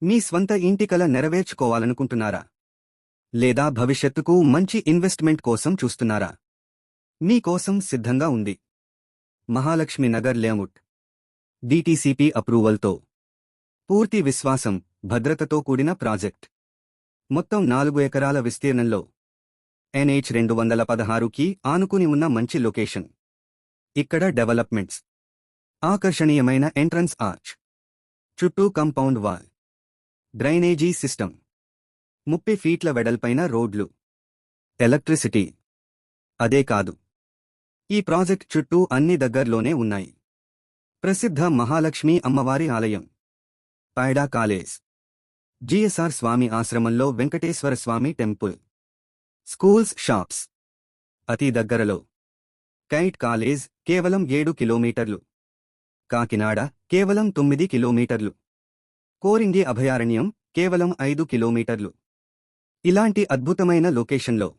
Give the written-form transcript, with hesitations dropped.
మీ స్వంత ఇంటి కల నెరవేర్చుకోవాలనుకుంటున్నారా? లేదా భవిష్యత్తుకు మంచి ఇన్వెస్ట్మెంట్ కోసం చూస్తున్నారా? మీకోసం సిద్ధంగా ఉంది మహాలక్ష్మి నగర్ లేఅవుట్. డీటీసీపీ అప్రూవల్తో పూర్తి విశ్వాసం, భద్రతతో కూడిన ప్రాజెక్ట్. మొత్తం 4 ఎకరాల విస్తీర్ణంలో NH 216కి ఆనుకుని ఉన్న మంచి లొకేషన్. ఇక్కడ డెవలప్మెంట్స్, ఆకర్షణీయమైన ఎంట్రన్స్ ఆర్చ్, చుట్టూ కాంపౌండ్ వాల్, డ్రైనేజీ సిస్టమ్, 30 ఫీట్ల వెడల్పైన రోడ్లు, ఎలక్ట్రిసిటీ. అదే కాదు, ఈ ప్రాజెక్ట్ చుట్టూ అన్ని దగ్గర్లోనే ఉన్నాయి. ప్రసిద్ధ మహాలక్ష్మి అమ్మవారి ఆలయం, పైడా కాలేజ్, జిఎస్ఆర్ స్వామి ఆశ్రమంలో వెంకటేశ్వర స్వామి టెంపుల్, స్కూల్స్, షాప్స్. అతి దగ్గరలో కైట్ కాలేజ్ కేవలం 7 కిలోమీటర్లు, కాకినాడ కేవలం 9 కిలోమీటర్లు, కోరింగి అభయారణ్యం కేవలం 5 కిలోమీటర్లు. ఇలాంటి అద్భుతమైన లొకేషన్లో